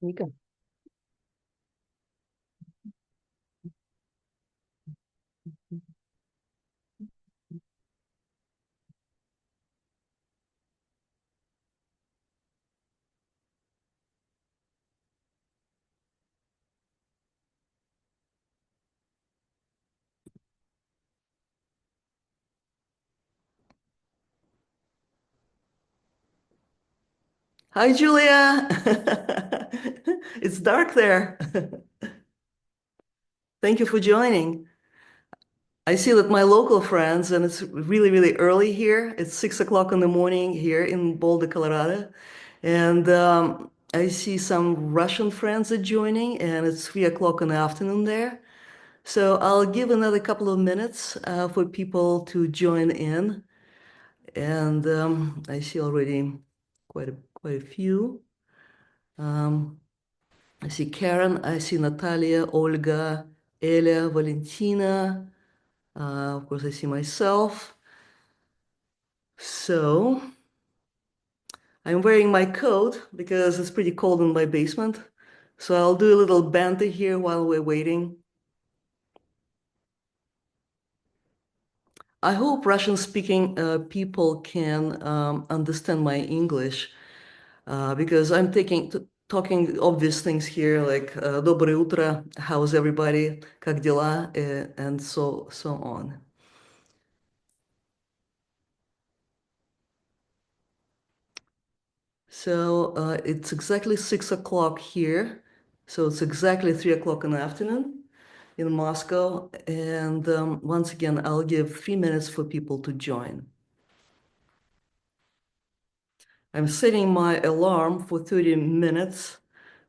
Nika. Hi, Julia. It's dark there. Thank you for joining. I see that my local friends, and it's really, really early here. It's 6 o'clock in the morning here in Boulder, Colorado. And I see some Russian friends are joining, and it's 3 o'clock in the afternoon there. So I'll give another couple of minutes for people to join in. And I see already quite a few. Um, I see Karen, I see Natalia, Olga, Elia, Valentina. Of course, I see myself. So I'm wearing my coat because it's pretty cold in my basement. So I'll do a little banter here while we're waiting. I hope Russian-speaking people can understand my English because I'm talking obvious things here like "Доброе утро," how's everybody, как дела, and so on. So it's exactly 6 o'clock here. So it's exactly 3 o'clock in the afternoon in Moscow. And once again, I'll give 3 minutes for people to join. I'm setting my alarm for 30 minutes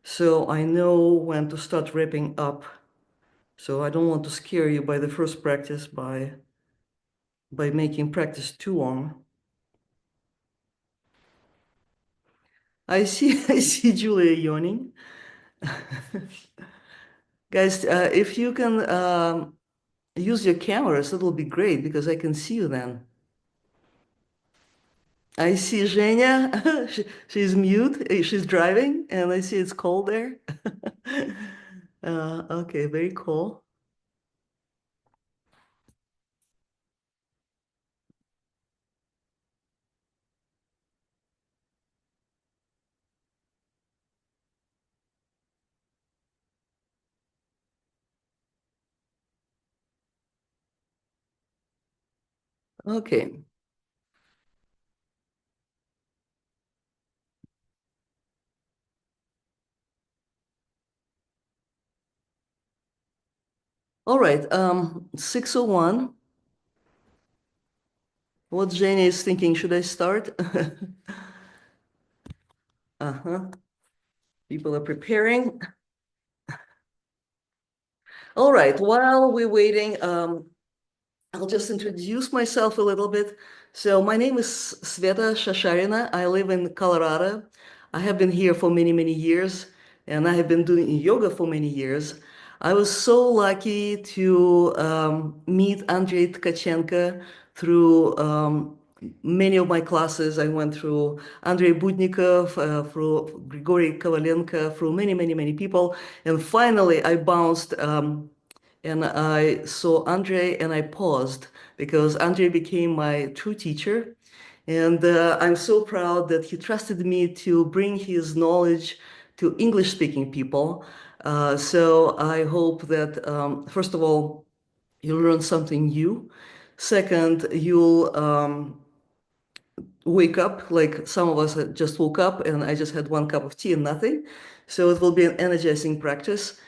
so I know when to start wrapping up. So I don't want to scare you by the first practice by making practice too long. I see I see Julia yawning. Guys, if you can use your cameras, it'll be great because I can see you then. I see Zhenya. She's mute. She's driving, and I see it's cold there. Okay, very cool. Okay. All right. 6:01. What Zhenya is thinking, should I start? Uh-huh. People are preparing. All right. While we're waiting, I'll just introduce myself a little bit. So my name is Sveta Shasharina. I live in Colorado. I have been here for many, many years, and I have been doing yoga for many years. I was so lucky to meet Andrei Tkachenko through many of my classes. I went through Andrei Budnikov, through Grigory Kovalenko, through many, many, many people. And finally, I bounced and I saw Andre and I paused because Andre became my true teacher. And I'm so proud that he trusted me to bring his knowledge to English speaking people. So I hope that, first of all, you'll learn something new. Second, you'll wake up like some of us just woke up and I just had one cup of tea and nothing. So it will be an energizing practice.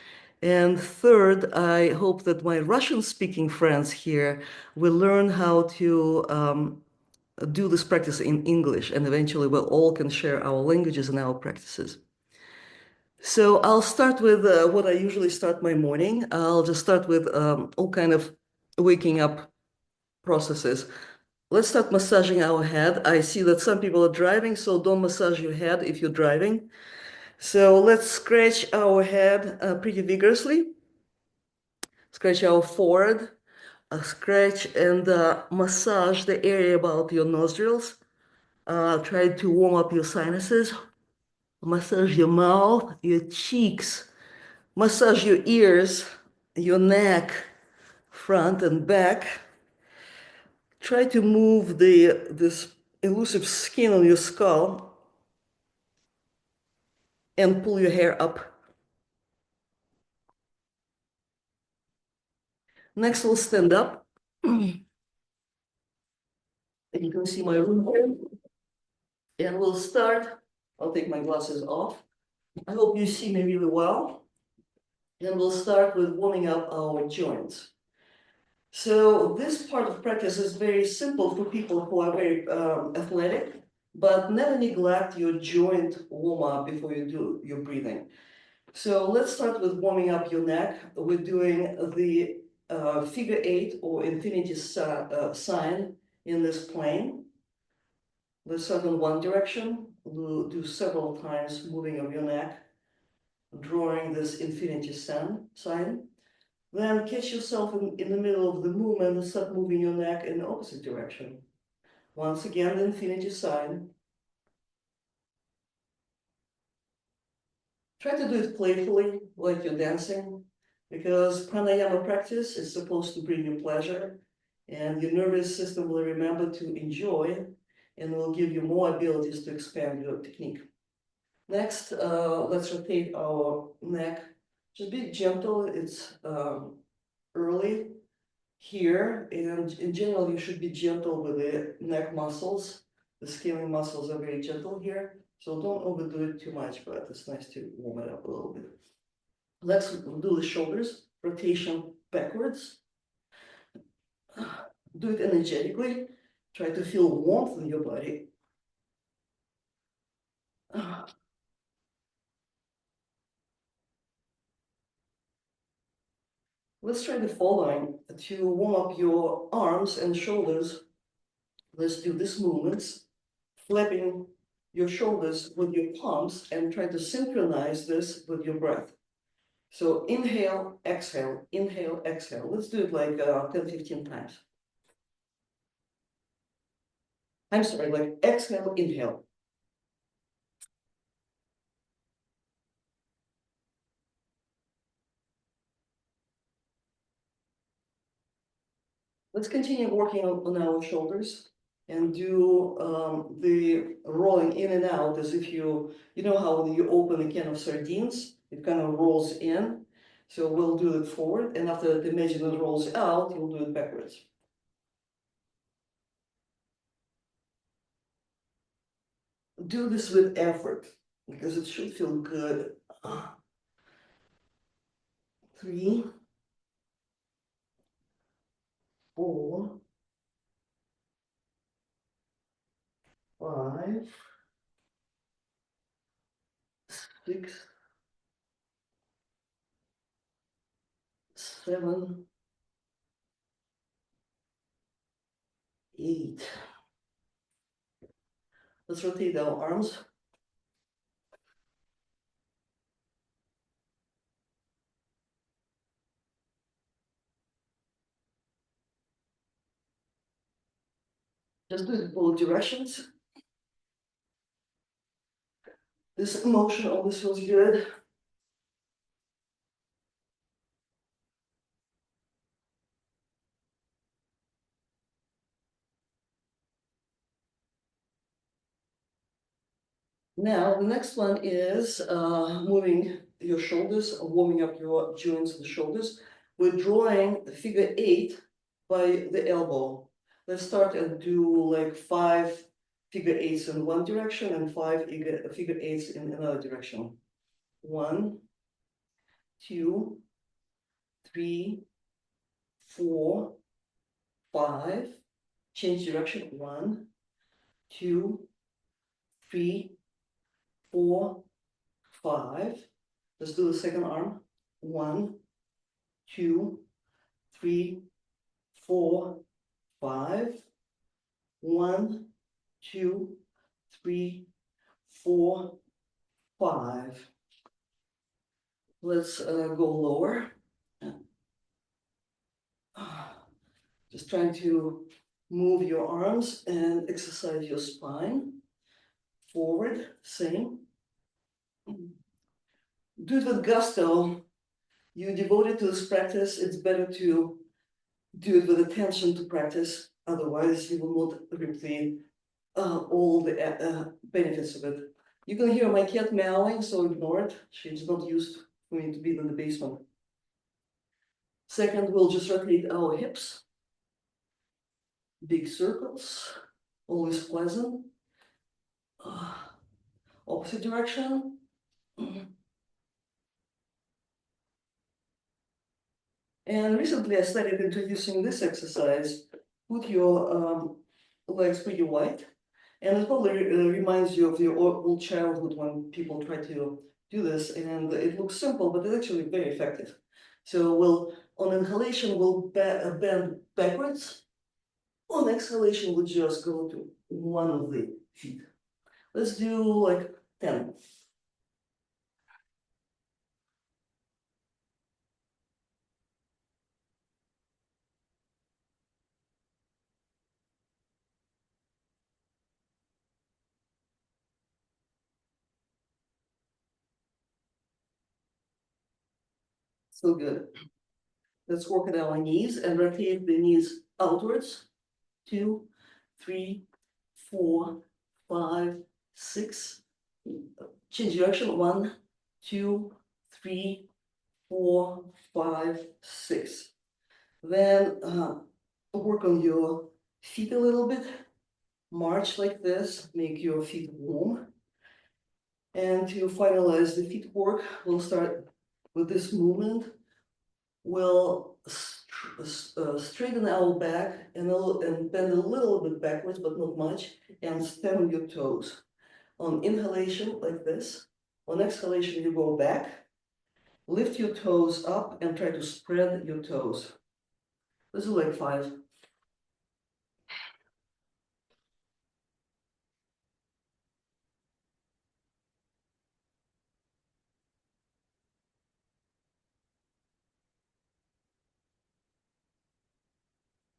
And third, I hope that my Russian speaking friends here will learn how to do this practice in English, and eventually we all can share our languages and our practices. So I'll start with what I usually start my morning. I'll just start with all kind of waking up processes. Let's start massaging our head. I see that some people are driving, so don't massage your head if you're driving. So let's scratch our head pretty vigorously. Scratch our forehead, scratch and massage the area about your nostrils. Try to warm up your sinuses. Massage your mouth, your cheeks, massage your ears, your neck, front and back. Try to move this elusive skin on your skull and pull your hair up. Next, we'll stand up. And you can see my room here. And we'll start. I'll take my glasses off. I hope you see me really well. And we'll start with warming up our joints. So this part of practice is very simple for people who are very athletic, but never neglect your joint warm up before you do your breathing. So let's start with warming up your neck. We're doing the figure eight or infinity sign in this plane. Let's start in one direction. We'll do several times moving of your neck, drawing this infinity sign. Then catch yourself in the middle of the movement and start moving your neck in the opposite direction. Once again, the infinity sign. Try to do it playfully, like you're dancing, because pranayama practice is supposed to bring you pleasure, and your nervous system will remember to enjoy and will give you more abilities to expand your technique. Next, let's rotate our neck. Just be gentle. It's early here, and in general, you should be gentle with the neck muscles. The scaling muscles are very gentle here, so don't overdo it too much, but it's nice to warm it up a little bit. Let's do the shoulders, rotation backwards. Do it energetically. Try to feel warmth in your body. Let's try the following. To warm up your arms and shoulders, let's do these movements, flapping your shoulders with your palms and try to synchronize this with your breath. So inhale, exhale, inhale, exhale. Let's do it like 10, 15 times. I'm sorry, like exhale, inhale. Let's continue working on our shoulders and do the rolling in and out as if you know how when you open a can of sardines, it kind of rolls in. So we'll do it forward, and after the measurement rolls out, you'll do it backwards. Do this with effort because it should feel good. 3, 4, 5, 6, 7, 8. Let's rotate our arms. Just do it both directions. This motion always feels good. Now, the next one is moving your shoulders, warming up your joints in the shoulders. We're drawing the figure 8 by the elbow. Let's start and do like 5 figure 8s in one direction and 5 figure 8s in another direction. 1, 2, 3, 4, 5. Change direction. 1, 2, 3, 4, 5. Let's do the second arm. 1, 2, 3, 4, 5. 1, 2, 3, 4, 5. Let's go lower. Just trying to move your arms and exercise your spine. Forward, same. Do it with gusto. You devoted to this practice. It's better to do it with attention to practice. Otherwise, you will not reap all the benefits of it. You can hear my cat meowing, so ignore it. She's not used for me to be in the basement. Second, we'll just rotate our hips. Big circles, always pleasant. Opposite direction. And recently I started introducing this exercise. Put your legs pretty wide. And it probably reminds you of your old childhood when people try to do this. And it looks simple, but it's actually very effective. So on inhalation, we'll bend backwards. On exhalation, we'll just go to one of the feet. Let's do like 10. So good. Let's work at our knees and rotate the knees outwards. 2, 3, 4, 5, 6. Change direction. 1, 2, 3, 4, 5, 6. Then work on your feet a little bit. March like this. Make your feet warm. And to finalize the feet work, we'll start with this movement. We'll straighten our back and bend a little bit backwards, but not much, and stand on your toes. On inhalation, like this. On exhalation, you go back, lift your toes up, and try to spread your toes. This is like 5.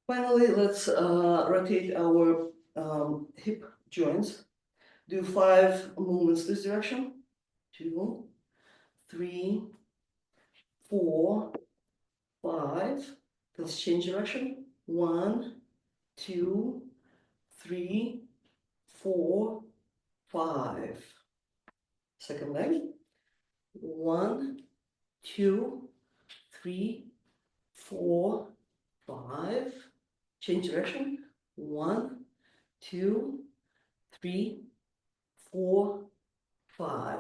Finally, let's rotate our hip joints. Do 5 movements this direction. 2, 3, 4, 5. Let's change direction. 1, 2, 3, 4, 5. Second leg. 1, 2, 3, 4, 5. Change direction. 1, 2, 3, 4, 5.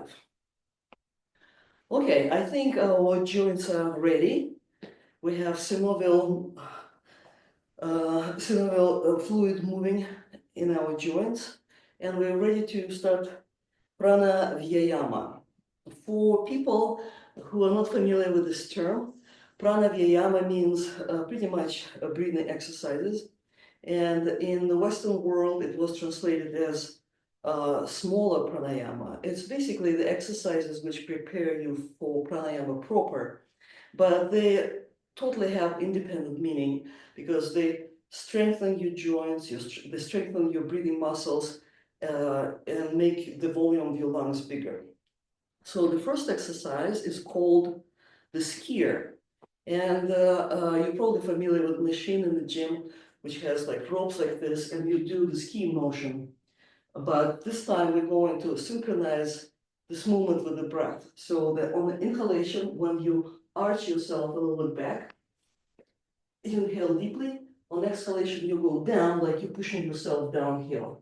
Okay, I think our joints are ready. We have synovial fluid moving in our joints, and we're ready to start prana vyayama. For people who are not familiar with this term, prana vyayama means pretty much breathing exercises. And in the Western world, it was translated as smaller pranayama. It's basically the exercises which prepare you for pranayama proper, but they totally have independent meaning because they strengthen your joints, they strengthen your breathing muscles, and make the volume of your lungs bigger. So the first exercise is called the skier. And you're probably familiar with the machine in the gym, which has like ropes like this, and you do the ski motion. But this time we're going to synchronize this movement with the breath. So that on the inhalation, when you arch yourself a little bit back, you inhale deeply. On exhalation, you go down like you're pushing yourself downhill.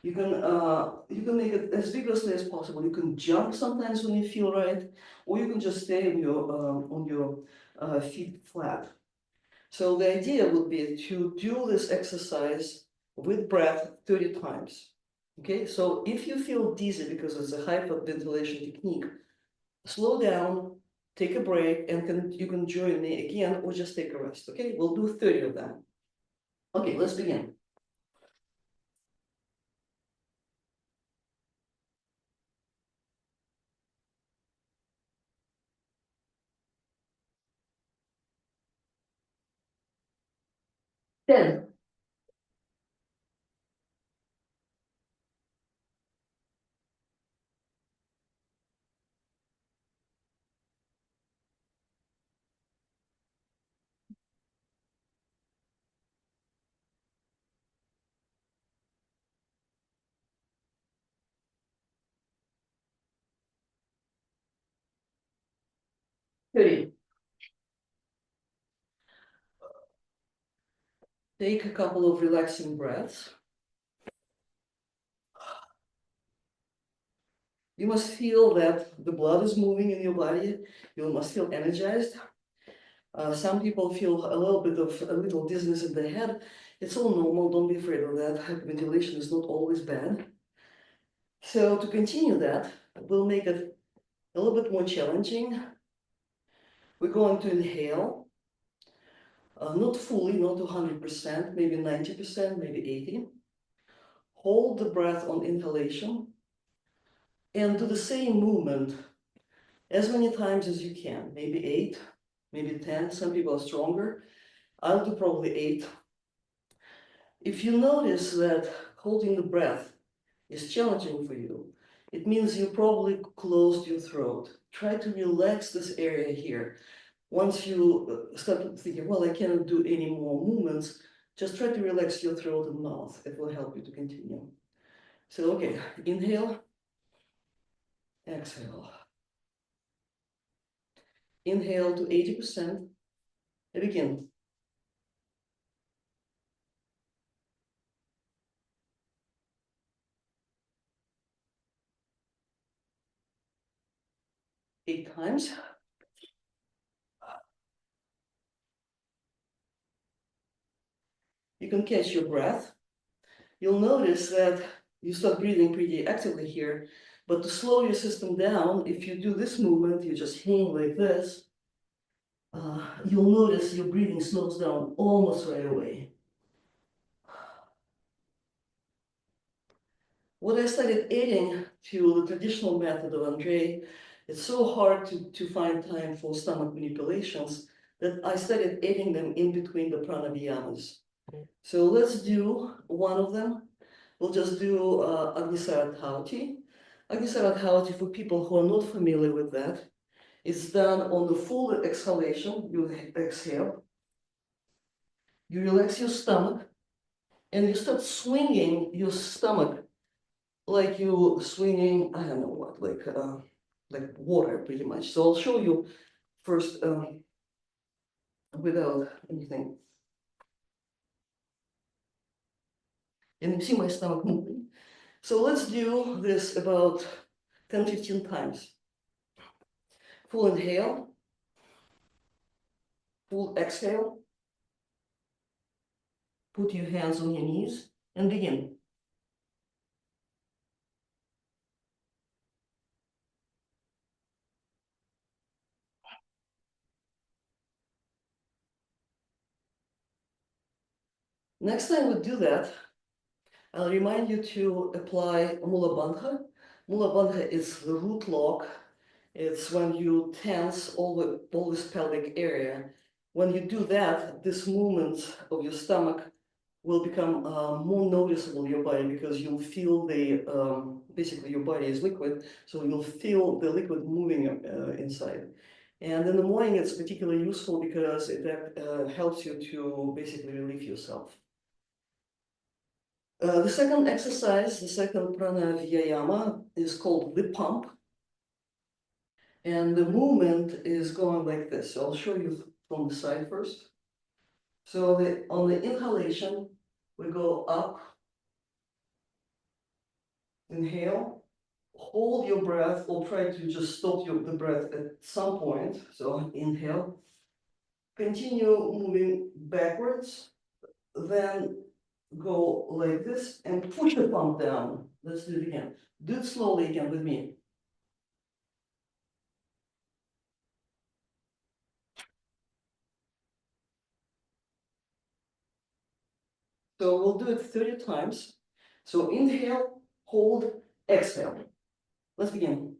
You can make it as vigorously as possible. You can jump sometimes when you feel right, or you can just stay on your feet flat. So the idea would be to do this exercise with breath 30 times. Okay, so if you feel dizzy because it's a hyperventilation technique, slow down, take a break, and you can join me again or just take a rest. Okay, we'll do 30 of them. Okay, let's begin. 10, 30. Take a couple of relaxing breaths. You must feel that the blood is moving in your body. You must feel energized. Some people feel a little dizziness in the head. It's all normal. Don't be afraid of that. Hyperventilation is not always bad. So to continue that, we'll make it a little bit more challenging. We're going to inhale, not fully, not 100%, maybe 90%, maybe 80. Hold the breath on inhalation and do the same movement as many times as you can, maybe 8, maybe 10. Some people are stronger. I'll do probably 8. If you notice that holding the breath is challenging for you, it means you probably closed your throat. Try to relax this area here. Once you start thinking, well, I cannot do any more movements, just try to relax your throat and mouth. It will help you to continue. So, okay, inhale, exhale. Inhale to 80%, and begin. Eight times. You can catch your breath. You'll notice that you start breathing pretty actively here, but to slow your system down, if you do this movement, you just hang like this, you'll notice your breathing slows down almost right away. What I started adding to the traditional method of Andre, it's so hard to find time for stomach manipulations that I started adding them in between the pranayamas. So let's do one of them. We'll just do Agnisaradhavati. Agnisaradhavati, for people who are not familiar with that, is done on the full exhalation. You exhale, you relax your stomach, and you start swinging your stomach like you swinging, I don't know what, like water pretty much. So I'll show you first without anything. And you see my stomach moving. So let's do this about 10, 15 times. Full inhale, full exhale. Put your hands on your knees and begin. Next time we do that, I'll remind you to apply Mula Bandha. Mula Bandha is the root lock. It's when you tense all this pelvic area. When you do that, this movement of your stomach will become more noticeable in your body because you'll feel basically your body is liquid, so you'll feel the liquid moving inside. And in the morning, it's particularly useful because it helps you to basically relieve yourself. The second exercise, the second pranayama, is called the pump. And the movement is going like this. So I'll show you from the side first. So on the inhalation, we go up, inhale, hold your breath, or try to just stop the breath at some point. So inhale, continue moving backwards, then go like this and push the pump down. Let's do it again. Do it slowly again with me. So we'll do it 30 times. So inhale, hold, exhale. Let's begin.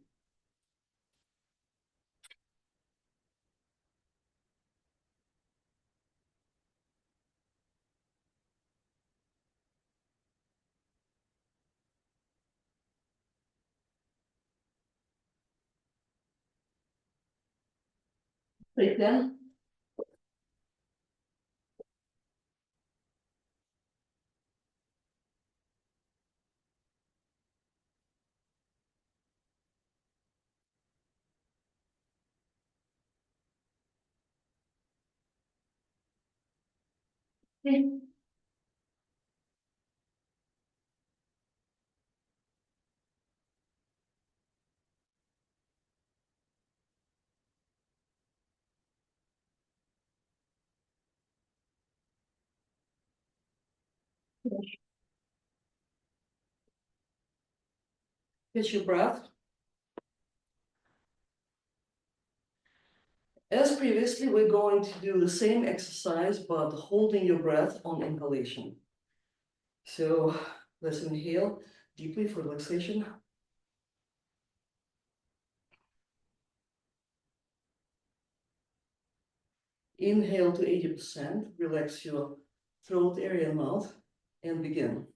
Take 10. Okay. Catch your breath. As previously, we're going to do the same exercise, but holding your breath on inhalation. So let's inhale deeply for relaxation. Inhale to 80%, relax your throat area and mouth, and begin.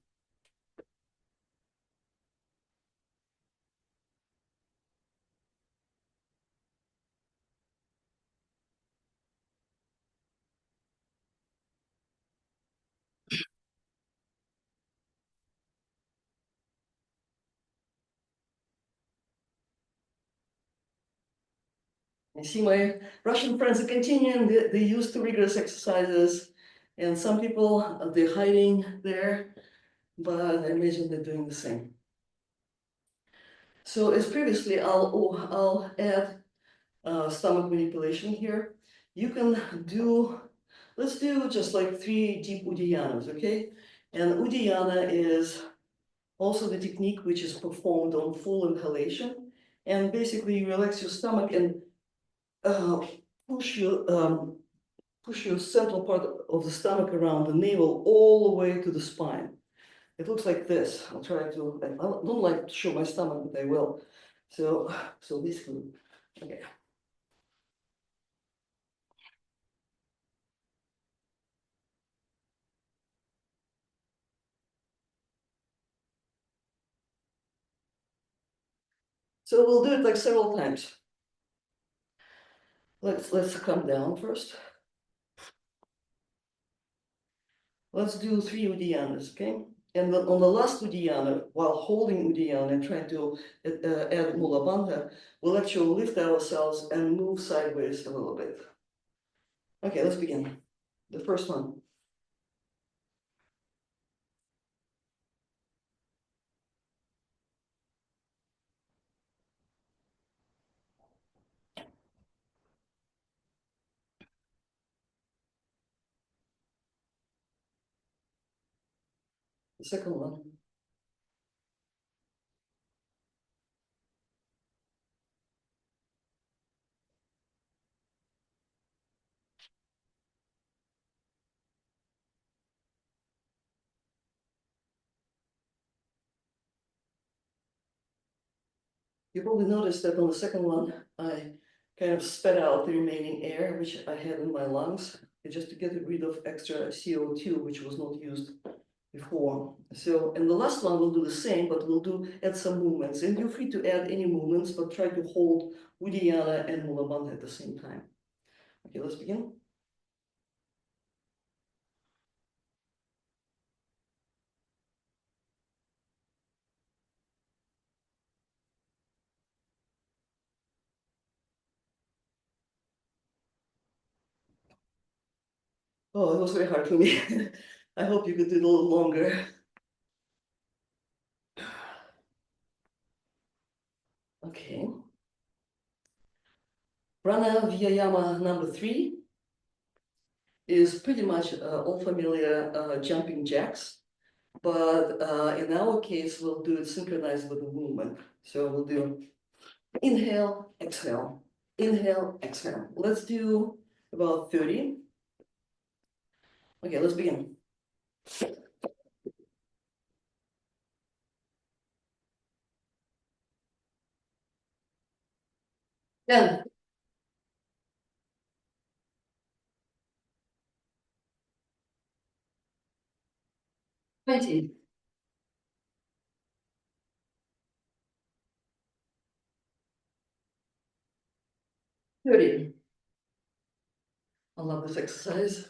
I see my Russian friends are continuing, they use the rigorous exercises, and some people, they're hiding there, but I imagine they're doing the same. So as previously, I'll add stomach manipulation here. You can do, let's do just like 3 deep Udiyanas, okay? And Udiyana is also the technique which is performed on full inhalation. And basically you relax your stomach and uh, push your central part of the stomach around the navel all the way to the spine. It looks like this. I'll try to, I don't like to show my stomach, but I will. So basically, okay. So we'll do it like several times. Let's come down first. Let's do 3 Udiyanas, okay? And then on the last Udiyana, while holding Udiyana and trying to add Mula Bandha, we'll actually lift ourselves and move sideways a little bit. Okay, let's begin. The first one. The second one. You probably noticed that on the second one, I kind of spat out the remaining air, which I had in my lungs, just to get rid of extra CO2, which was not used before. So, and the last one we'll do the same, but we'll add some movements. And you're free to add any movements, but try to hold Uddiyana and Mula Bandha at the same time. Okay, let's begin. Oh, it was very hard for me. I hope you could do it a little longer. Okay. Prana Vyayama number 3 is pretty much all familiar jumping jacks, but in our case, we'll do it synchronized with the movement. So we'll do inhale, exhale, inhale, exhale. Let's do about 30. Okay, let's begin. 10, 20, 30. I love this exercise.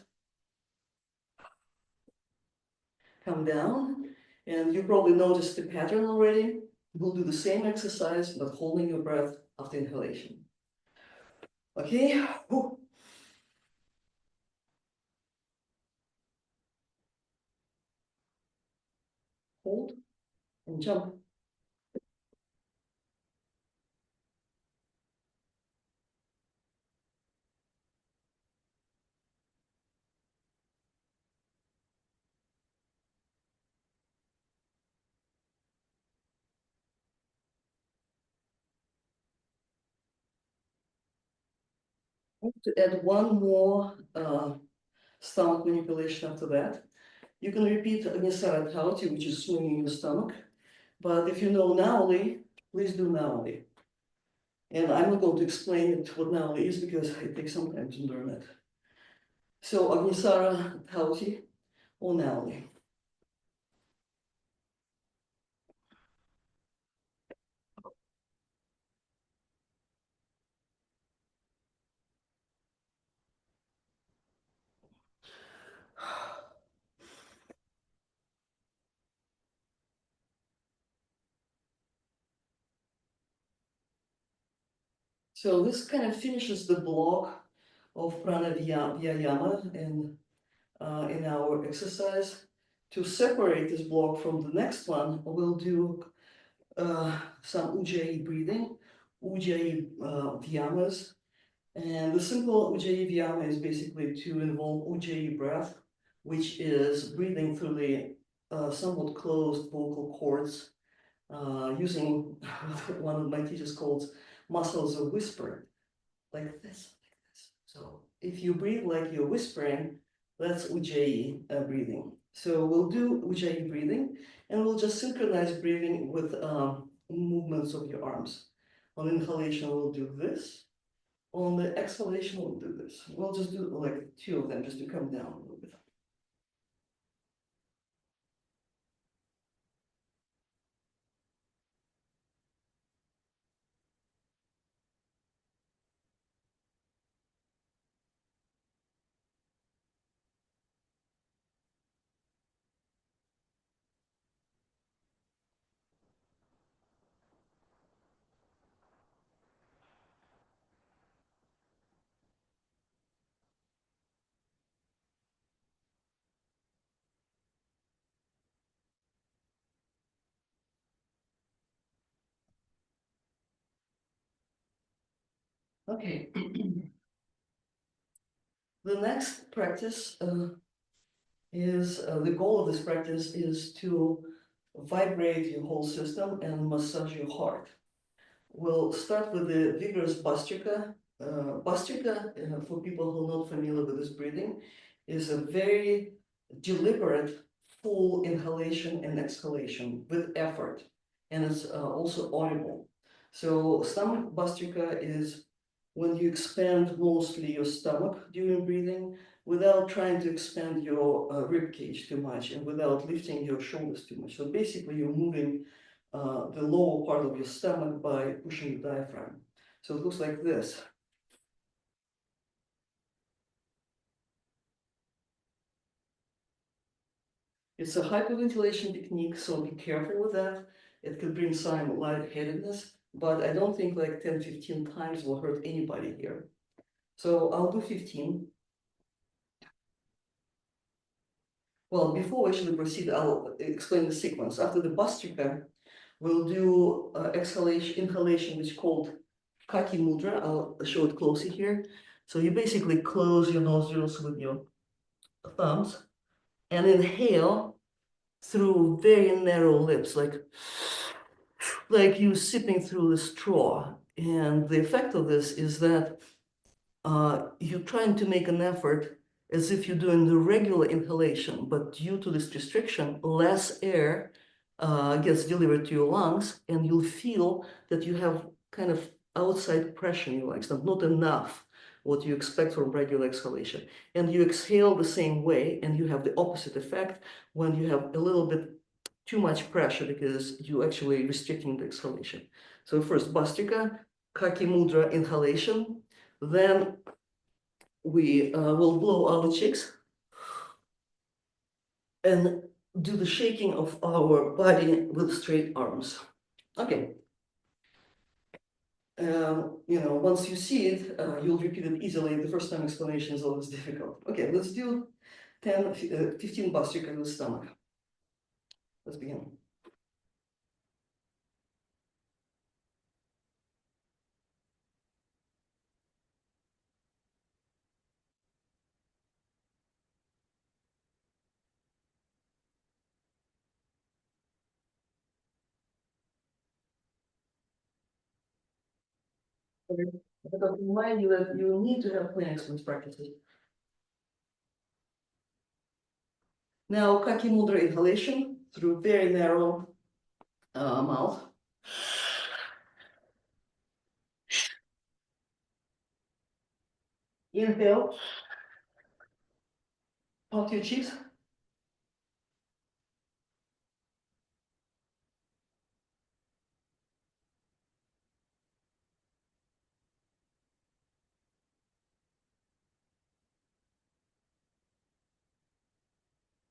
Come down, and you probably noticed the pattern already. We'll do the same exercise, but holding your breath after inhalation. Okay. Whew. and jump. To add one more stomach manipulation after that. You can repeat Agnisara Dhauti, which is swinging the stomach. But if you know Nauli, please do Nauli. And I'm not going to explain it what Nauli is because it takes some time to learn it. So Agnisara Dhauti or Nauli. So this kind of finishes the block of pranayama in our exercise. To separate this block from the next one, we'll do some Ujjayi breathing, Ujjayi Vyamas. And the simple Ujjayi Vyama is basically to involve Ujjayi breath, which is breathing through the somewhat closed vocal cords using what one of my teachers calls muscles of whisper, like this, like this. So if you breathe like you're whispering, that's Ujjayi breathing. So we'll do Ujjayi breathing, and we'll just synchronize breathing with movements of your arms. On inhalation, we'll do this. On the exhalation, we'll do this. We'll just do like two of them just to come down a little bit. Okay. The next practice is the goal of this practice is to vibrate your whole system and massage your heart. We'll start with the vigorous Bastrika. Bastrika, for people who are not familiar with this breathing, is a very deliberate full inhalation and exhalation with effort, and it's also audible. So stomach Bastrika is when you expand mostly your stomach during breathing without trying to expand your rib cage too much and without lifting your shoulders too much. So basically you're moving the lower part of your stomach by pushing the diaphragm. So it looks like this. It's a hyperventilation technique, so be careful with that. It could bring some lightheadedness, but I don't think like 10, 15 times will hurt anybody here. So I'll do 15. Well, before we actually proceed, I'll explain the sequence. After the Bastrika, we'll do exhalation, inhalation, which is called Kaki Mudra. I'll show it closely here. So you basically close your nostrils with your thumbs and inhale through very narrow lips, like you sipping through a straw. And the effect of this is that you're trying to make an effort as if you're doing the regular inhalation, but due to this restriction, less air gets delivered to your lungs, and you'll feel that you have kind of outside pressure in your lungs, not enough what you expect from regular exhalation. And you exhale the same way, and you have the opposite effect when you have a little bit too much pressure because you're actually restricting the exhalation. So first, Bastrika, Kaki Mudra inhalation, then we will blow our cheeks and do the shaking of our body with straight arms. Okay. Once you see it, you'll repeat it easily. The first time explanation is always difficult. Okay, let's do 10, 15 Bastrika in the stomach. Let's begin. But remind you that you need to have clean exercise practices. Now, kaki mudra inhalation through very narrow mouth. Inhale, puff your cheeks.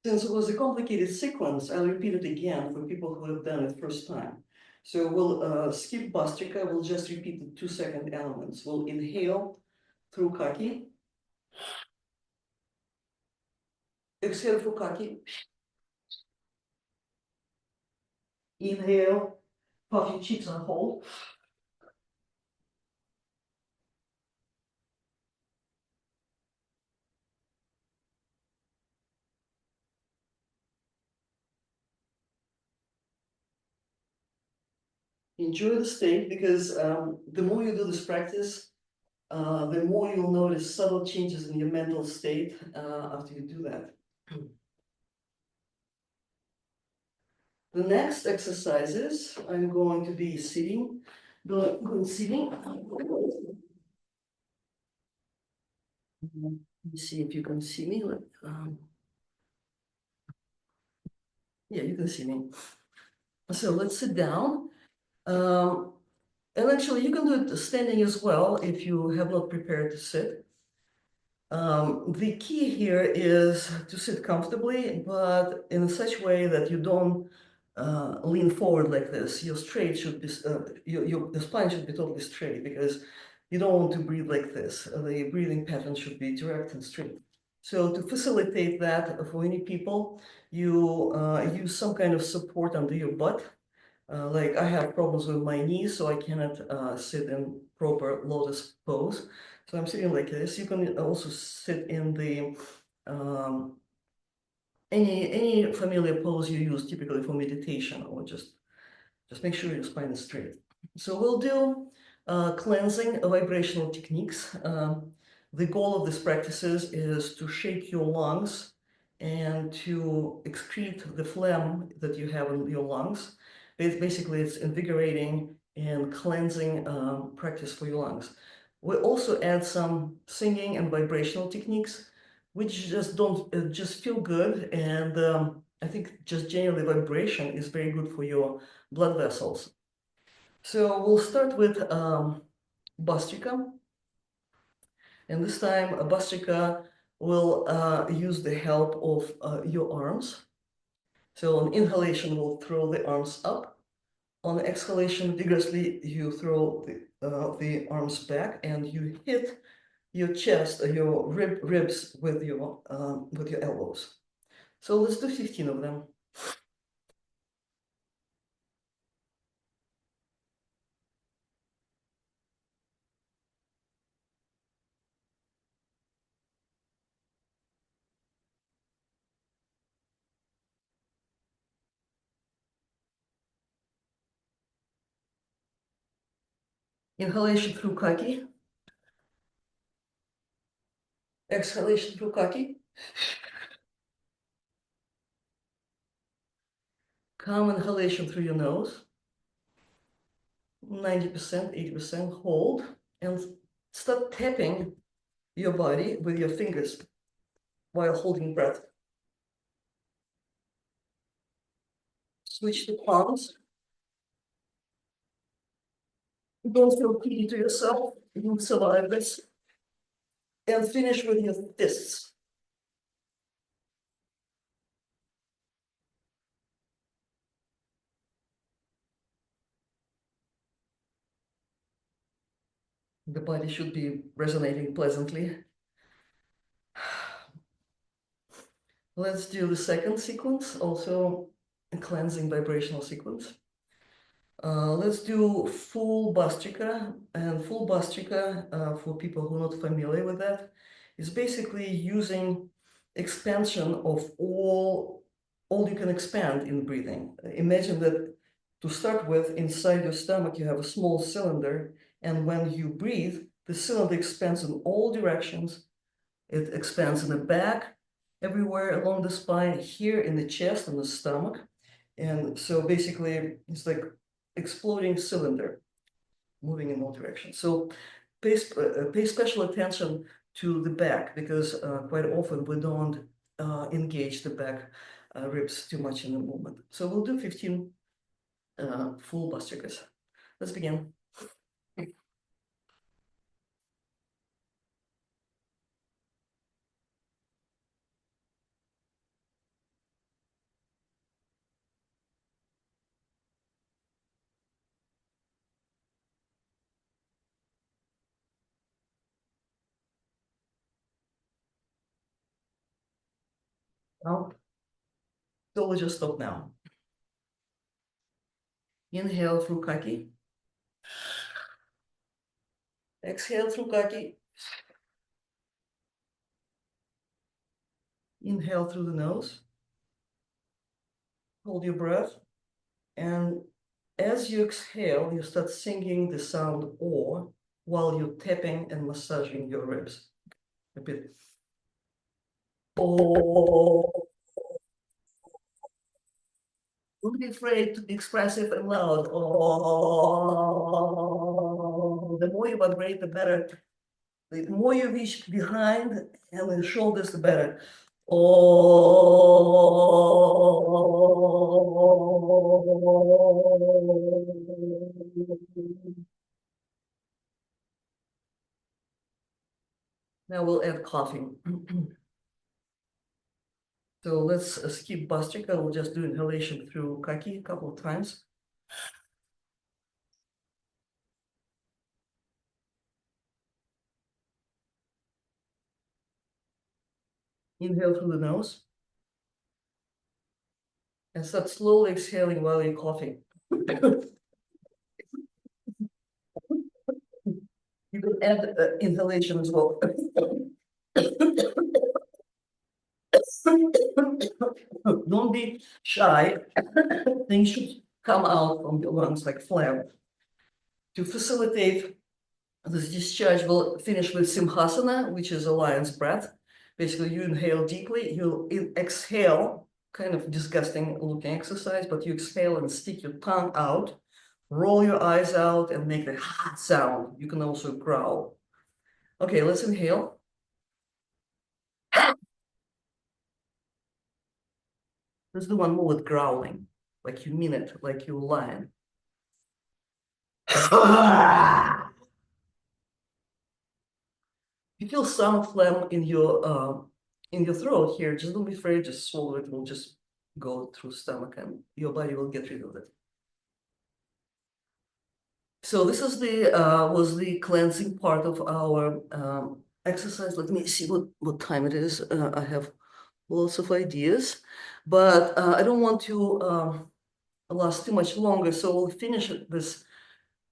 Since it was a complicated sequence, I'll repeat it again for people who have done it first time. So we'll skip Bastrika, we'll just repeat the 2-second elements. We'll inhale through kaki, exhale through kaki, inhale, puff your cheeks and hold. Enjoy the state because the more you do this practice, the more you'll notice subtle changes in your mental state after you do that. The next exercises, I'm going to be sitting, going sitting. Let me see if you can see me. Yeah, you can see me. So let's sit down. And actually, you can do it standing as well if you have not prepared to sit. The key here is to sit comfortably, but in such way that you don't lean forward like this. Your straight should be, the spine should be totally straight because you don't want to breathe like this. The breathing pattern should be direct and straight. So to facilitate that for many people, you use some kind of support under your butt. Like I have problems with my knees, so I cannot sit in proper lotus pose. So I'm sitting like this. You can also sit in the any familiar pose you use typically for meditation, or just make sure your spine is straight. So we'll do cleansing vibrational techniques. The goal of these practices is to shake your lungs and to excrete the phlegm that you have in your lungs. Basically, it's invigorating and cleansing practice for your lungs. We also add some singing and vibrational techniques, which just don't just feel good, and I think just generally vibration is very good for your blood vessels. So we'll start with Bastrika, and this time Bastrika will use the help of your arms. So on inhalation, we'll throw the arms up. On exhalation, vigorously, you throw the arms back and you hit your chest, your ribs with your elbows. So let's do 15 of them. Inhalation through kaki. Exhalation through kaki. Calm inhalation through your nose. 90%, 80%, hold, and start tapping your body with your fingers while holding breath. Switch to palms. Don't feel pity to yourself. You'll survive this. And finish with your fists. The body should be resonating pleasantly. Let's do the second sequence, also a cleansing vibrational sequence. Let's do full Bastrika, and full Bastrika, for people who are not familiar with that, is basically using expansion of all you can expand in breathing. Imagine that to start with, inside your stomach, you have a small cylinder, And when you breathe, the cylinder expands in all directions. It expands in the back, everywhere along the spine, here in the chest and the stomach. And so basically, it's like exploding cylinder moving in all directions. So pay special attention to the back because quite often we don't engage the back ribs too much in the movement. So we'll do 15 full Bastrikas. Let's begin. Now, so we'll just stop now. Inhale through kaki. Exhale through kaki. Inhale through the nose. Hold your breath. And as you exhale, you start singing the sound O while you're tapping and massaging your ribs. Repeat. Oh. Don't be afraid to be expressive and loud. Oh. The more you vibrate, the better. The more you reach behind and the shoulders, the better. Oh. Now we'll add coughing. So let's skip Bastrika. We'll just do inhalation through kaki a couple of times. Inhale through the nose. And start slowly exhaling while you're coughing. You can add inhalation as well. Don't be shy. Things should come out from your lungs like phlegm. To facilitate this discharge, we'll finish with Simhasana, which is a lion's breath. Basically, you inhale deeply, you exhale, kind of disgusting looking exercise, but you exhale and stick your tongue out, roll your eyes out, and make the hot sound. You can also growl. Okay, let's inhale. Let's do one more with growling, like you mean it, like you're lying. You feel some phlegm in your throat here, just don't be afraid, just swallow it. It will just go through stomach and your body will get rid of it. So this is was the cleansing part of our exercise. Let me see what time it is. I have lots of ideas, but I don't want to last too much longer. So we'll finish this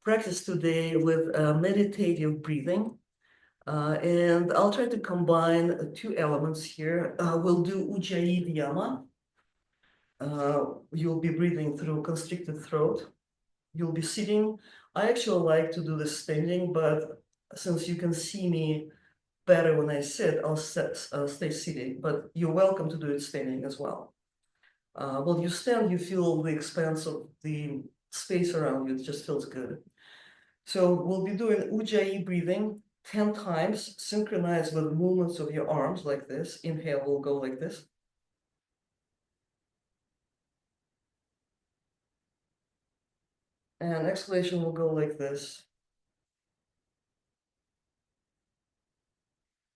practice today with meditative breathing. And I'll try to combine two elements here. We'll do Ujjayi Vyama. You'll be breathing through constricted throat. You'll be sitting. I actually like to do this standing, but since you can see me better when I sit, I'll stay sitting, but you're welcome to do it standing as well. While you stand, you feel the expanse of the space around you. It just feels good. So we'll be doing Ujjayi breathing 10 times, synchronized with movements of your arms like this. Inhale will go like this. And exhalation will go like this.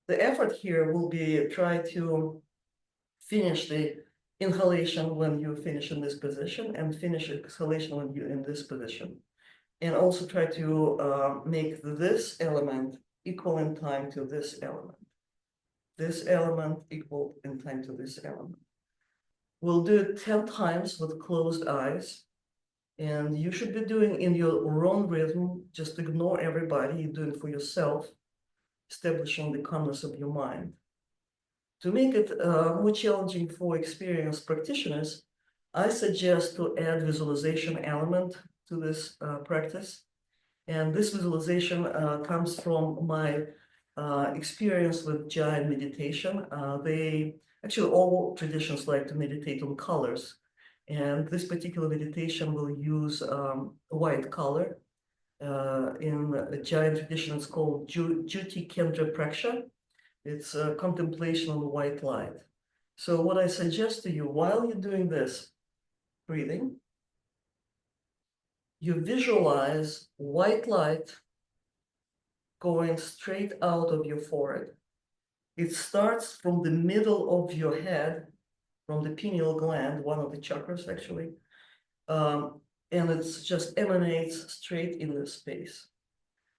The effort here will be try to finish the inhalation when you finish in this position and finish exhalation when you're in this position. And also try to make this element equal in time to this element. This element equal in time to this element. We'll do it 10 times with closed eyes. And you should be doing in your own rhythm. Just ignore everybody. You do it for yourself, establishing the calmness of your mind. To make it more challenging for experienced practitioners, I suggest to add visualization element to this practice. And this visualization comes from my experience with Jain meditation. Actually, all traditions like to meditate on colors. And this particular meditation will use white color. In the Jain tradition, it's called Juti Kendra Praksha. It's a contemplation on white light. So what I suggest to you, while you're doing this breathing, you visualize white light going straight out of your forehead. It starts from the middle of your head, from the pineal gland, one of the chakras actually, and it just emanates straight in the space.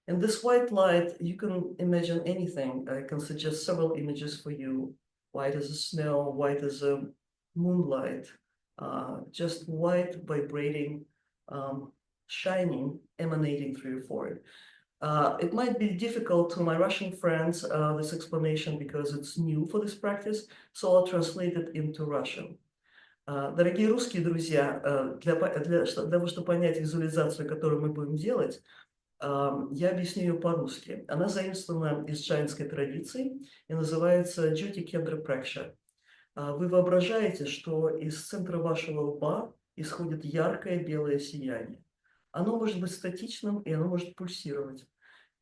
And this white light, you can imagine anything. I can suggest several images for you. White as a snow, white as a moonlight, just white vibrating, shining, emanating through your forehead. It might be difficult to my Russian friends, this explanation, because it's new for this practice, so I'll translate it into Russian. Дорогие русские друзья, для того, чтобы понять визуализацию, которую мы будем делать, я объясню ее по-русски. Она заимствована из джайнской традиции и называется Джути Кендра Пракша. Вы воображаете, что из центра вашего лба исходит яркое белое сияние. Оно может быть статичным, и оно может пульсировать.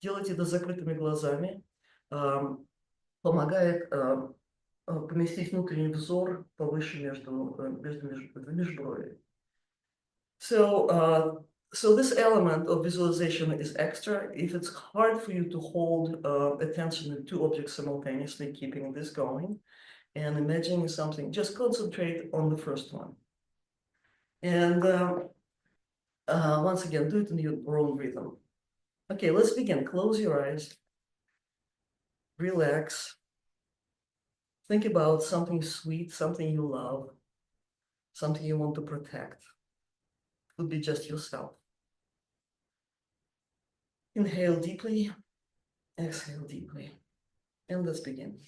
Делайте это с закрытыми глазами. Помогает поместить внутренний взор повыше между межброви. So this element of visualization is extra. If it's hard for you to hold attention to two objects simultaneously, keeping this going and imagining something, just concentrate on the first one. And once again, do it in your own rhythm. Okay, let's begin. Close your eyes. Relax. Think about something sweet, something you love, something you want to protect. It could be just yourself. Inhale deeply, exhale deeply, and let's begin.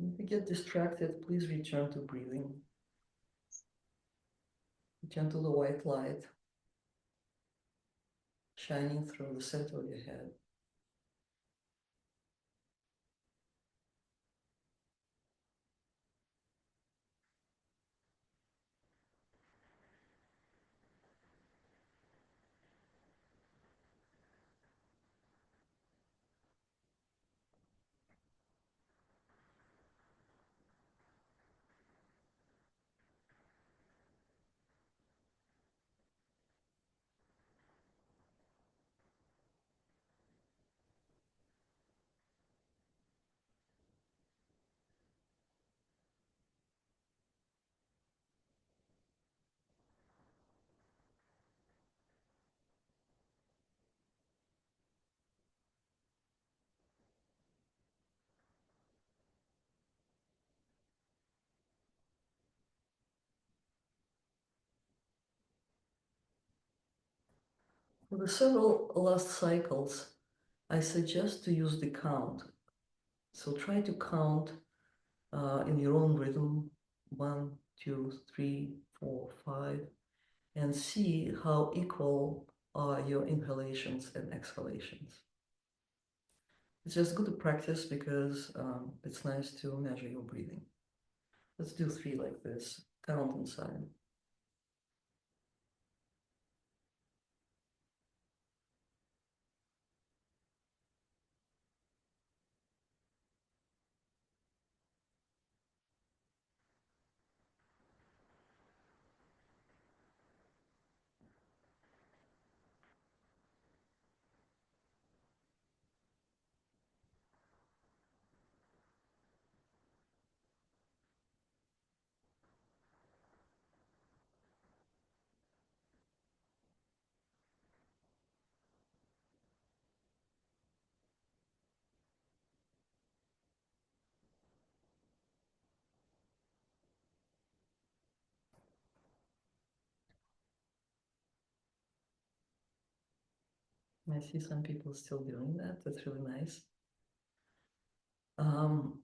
If you get distracted, please return to breathing. Return to the white light shining through the center of your head. For the several last cycles, I suggest to use the count. So try to count in your own rhythm, 1, 2, 3, 4, 5, and see how equal are your inhalations and exhalations. It's just good to practice because it's nice to measure your breathing. Let's do three like this. Count inside. I see some people still doing that. That's really nice. Um,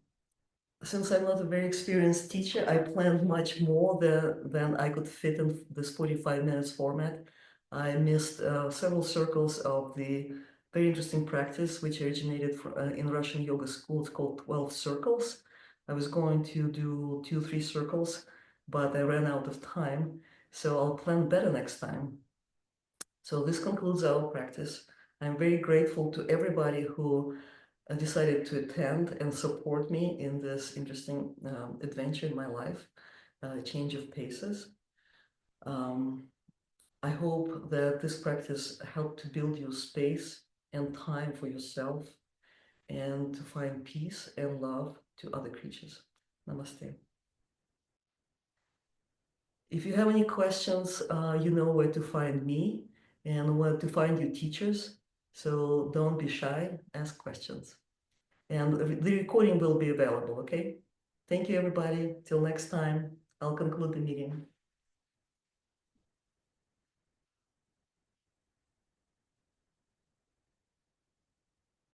since I'm not a very experienced teacher, I planned much more than I could fit in this 45 minutes format. I missed several circles of the very interesting practice, which originated in Russian yoga school. It's called 12 circles. I was going to do 2, 3 circles, but I ran out of time. So I'll plan better next time. So this concludes our practice. I'm very grateful to everybody who decided to attend and support me in this interesting adventure in my life, change of paces. Um, I hope that this practice helped to build you space and time for yourself and to find peace and love to other creatures. Namaste. If you have any questions, you know where to find me and where to find your teachers. So don't be shy, ask questions. And the recording will be available, okay? Thank you, everybody. Till next time, I'll conclude the meeting.